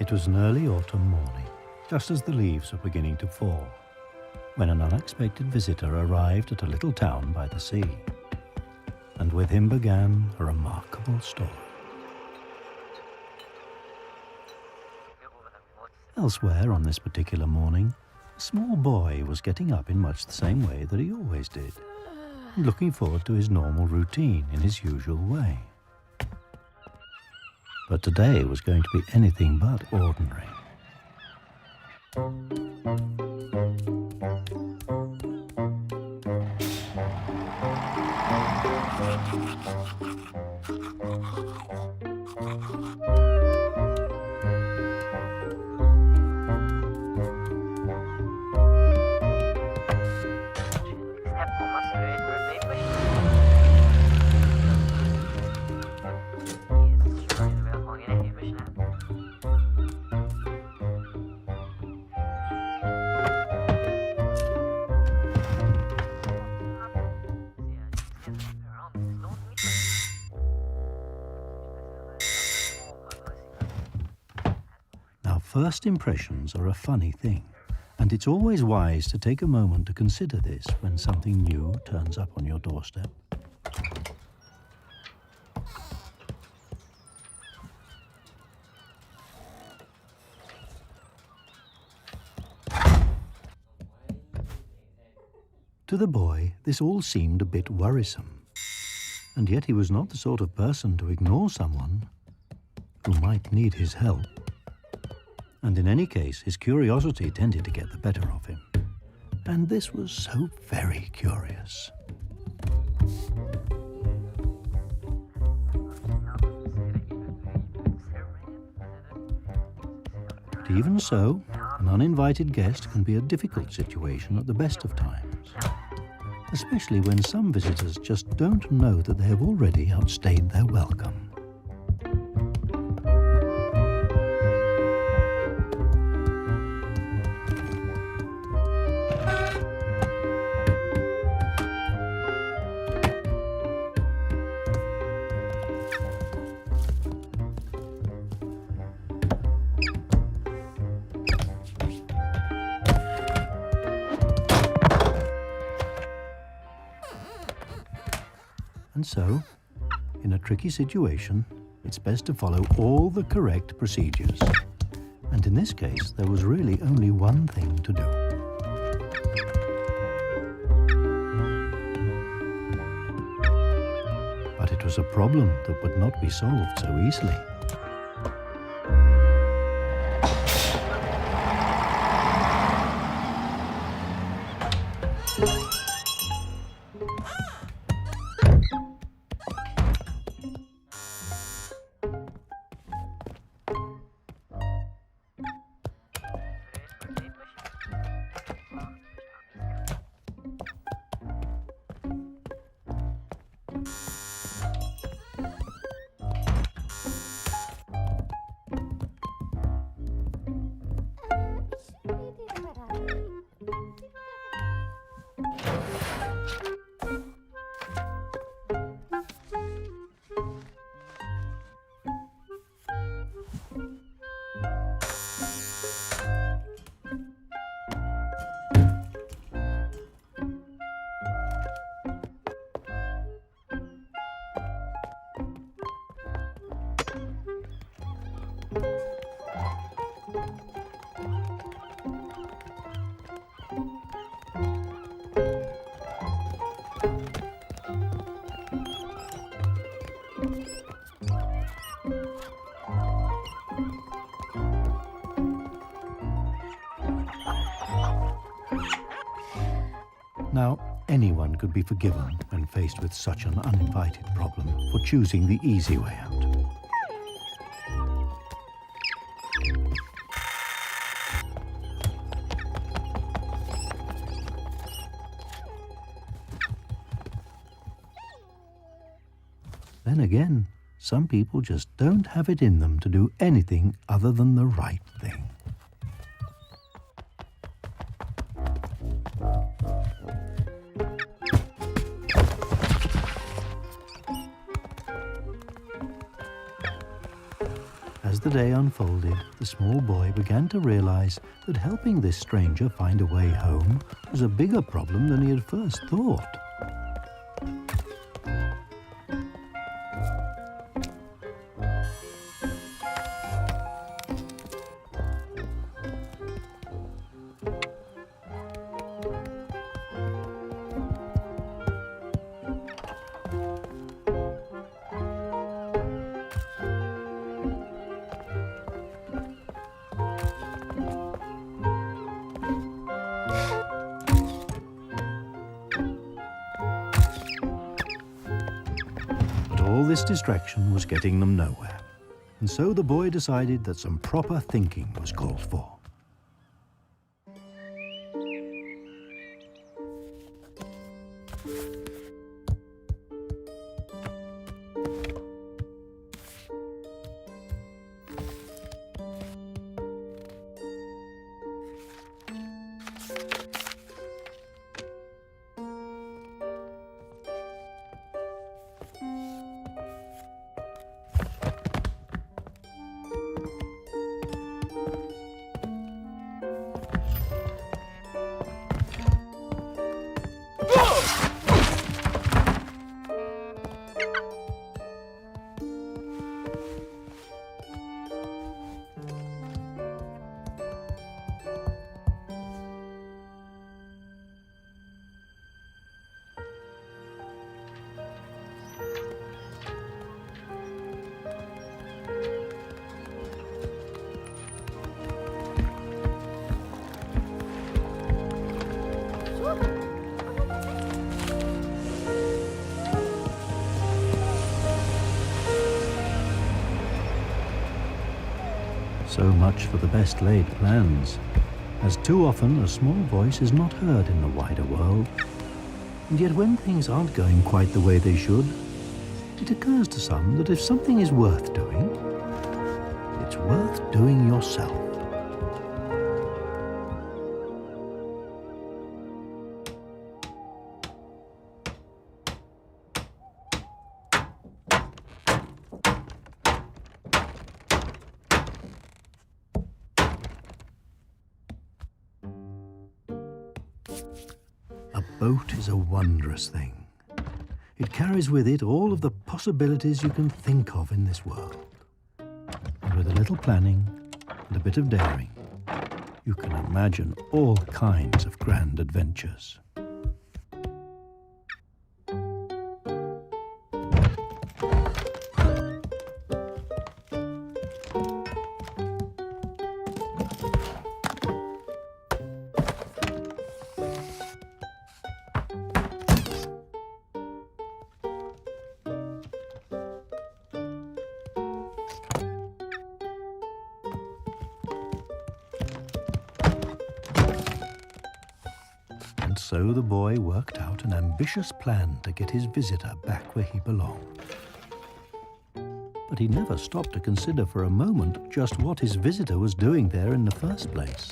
It was an early autumn morning, just as the leaves were beginning to fall, when an unexpected visitor arrived at a little town by the sea. And with him began a remarkable story. Elsewhere on this particular morning, a small boy was getting up in much the same way that he always did, and looking forward to his normal routine in his usual way. But today was going to be anything but ordinary. First impressions are a funny thing, and it's always wise to take a moment to consider this when something new turns up on your doorstep. To the boy, this all seemed a bit worrisome, and yet he was not the sort of person to ignore someone who might need his help. And in any case, his curiosity tended to get the better of him. And this was so very curious. But even so, an uninvited guest can be a difficult situation at the best of times, especially when some visitors just don't know that they have already outstayed their welcome. And so, in a tricky situation, it's best to follow all the correct procedures. And in this case, there was really only one thing to do. But it was a problem that would not be solved so easily. Now, anyone could be forgiven when faced with such an uninvited problem for choosing the easy way out. Then again, some people just don't have it in them to do anything other than the right thing. As As the day unfolded, the small boy began to realize that helping this stranger find a way home was a bigger problem than he had first thought. All this distraction was getting them nowhere, and so the boy decided that some proper thinking was called for. So much for the best laid plans, as too often a small voice is not heard in the wider world. And yet when things aren't going quite the way they should, it occurs to some that if something is worth doing, it's worth doing yourself. A boat is a wondrous thing. It carries with it all of the possibilities you can think of in this world. And with a little planning and a bit of daring, you can imagine all kinds of grand adventures. So the boy worked out an ambitious plan to get his visitor back where he belonged. But he never stopped to consider for a moment just what his visitor was doing there in the first place.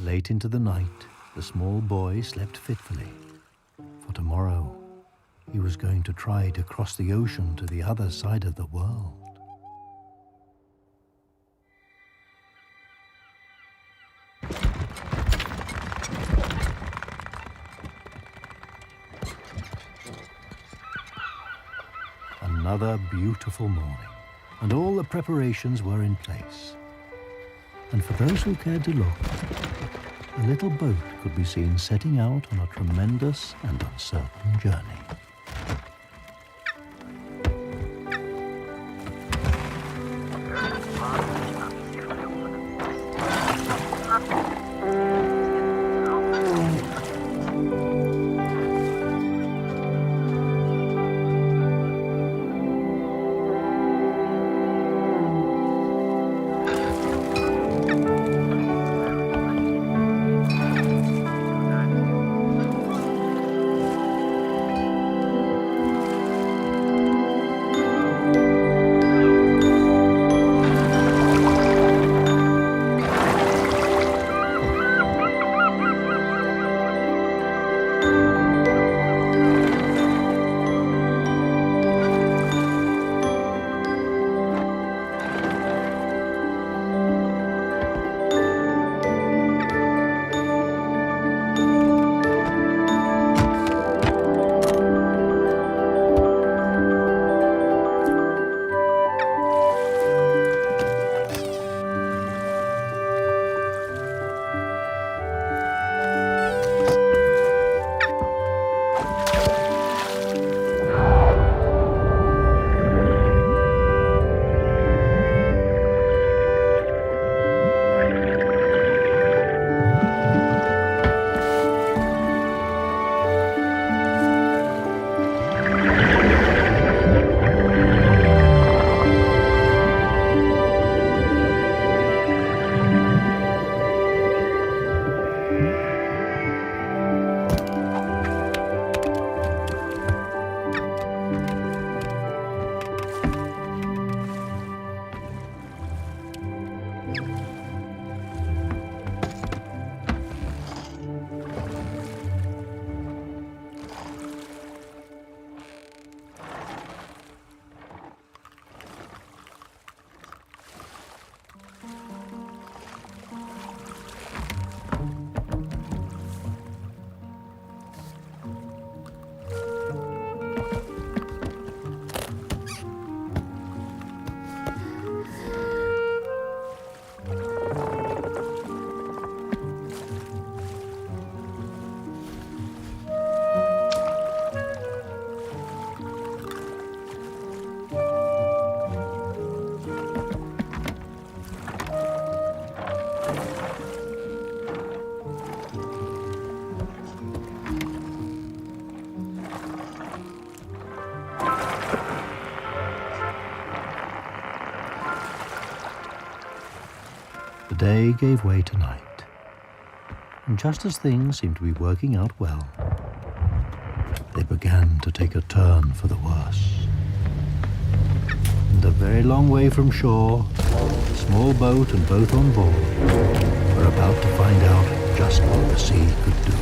Late into the night, the small boy slept fitfully, for tomorrow he was going to try to cross the ocean to the other side of the world. Another beautiful morning, and all the preparations were in place. And for those who cared to look, a little boat could be seen setting out on a tremendous and uncertain journey. day gave way to night, and just as things seemed to be working out well, they began to take a turn for the worse. And a very long way from shore, a small boat and both on board were about to find out just what the sea could do.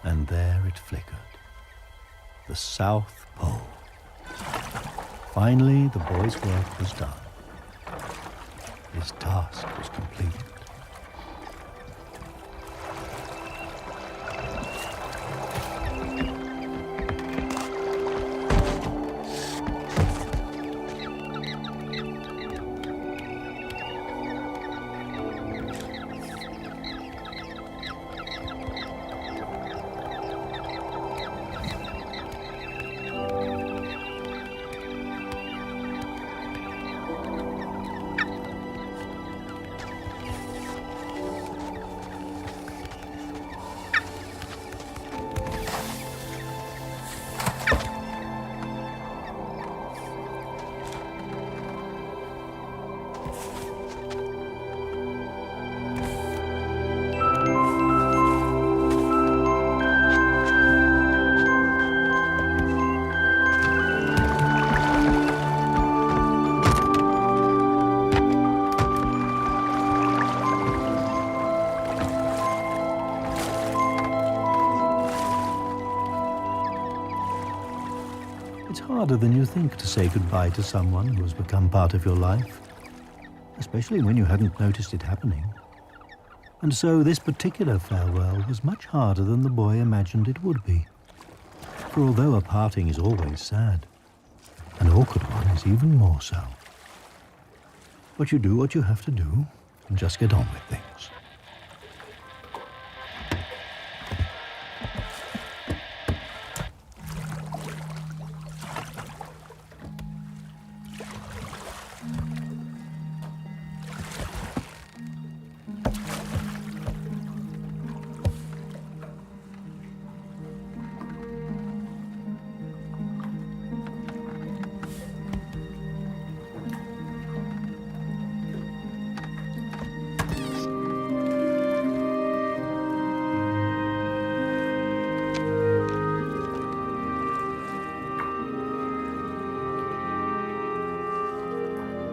And there it flickered. The South Pole. Finally, the boy's work was done. His task was complete. harder than you think to say goodbye to someone who has become part of your life, especially when you hadn't noticed it happening. And so this particular farewell was much harder than the boy imagined it would be. For although a parting is always sad, an awkward one is even more so. But you do what you have to do and just get on with things.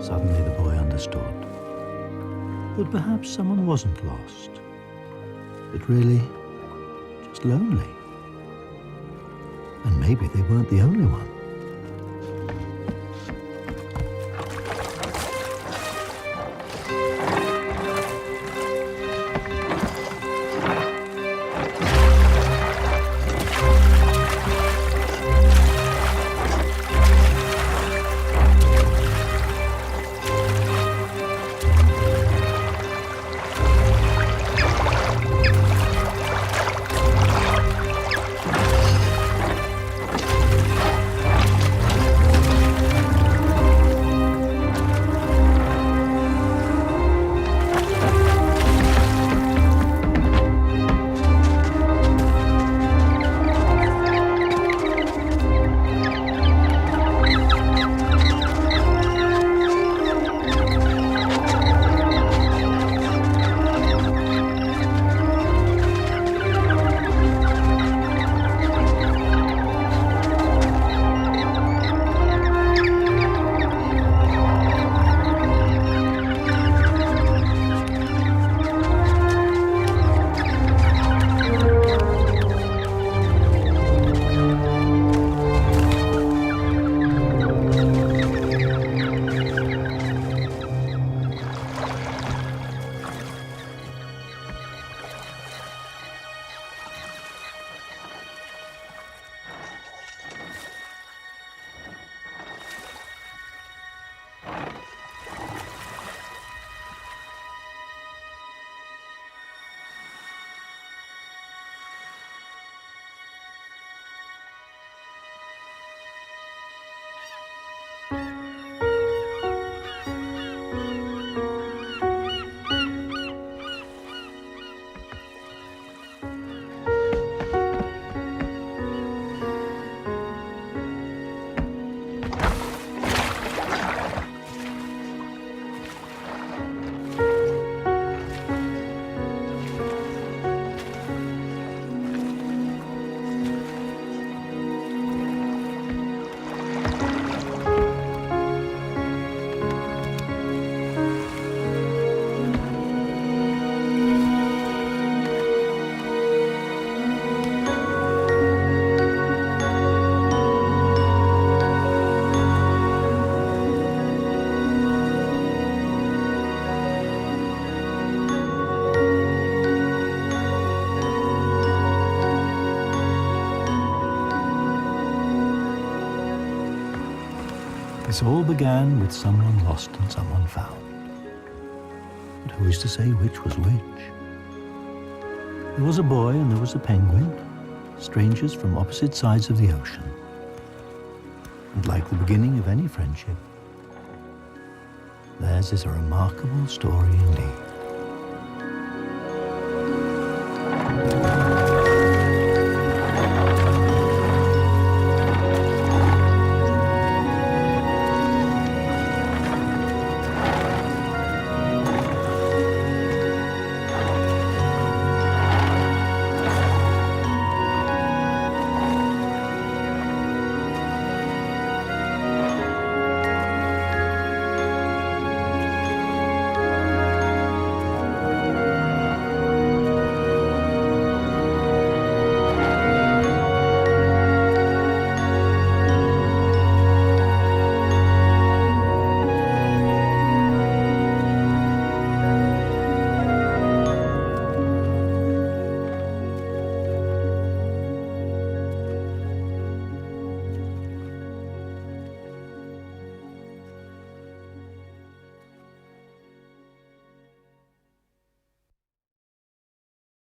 Suddenly the boy understood that perhaps someone wasn't lost, but really just lonely. And maybe they weren't the only one. This all began with someone lost and someone found. But who is to say which was which? There was a boy and there was a penguin, strangers from opposite sides of the ocean. And like the beginning of any friendship, theirs is a remarkable story indeed.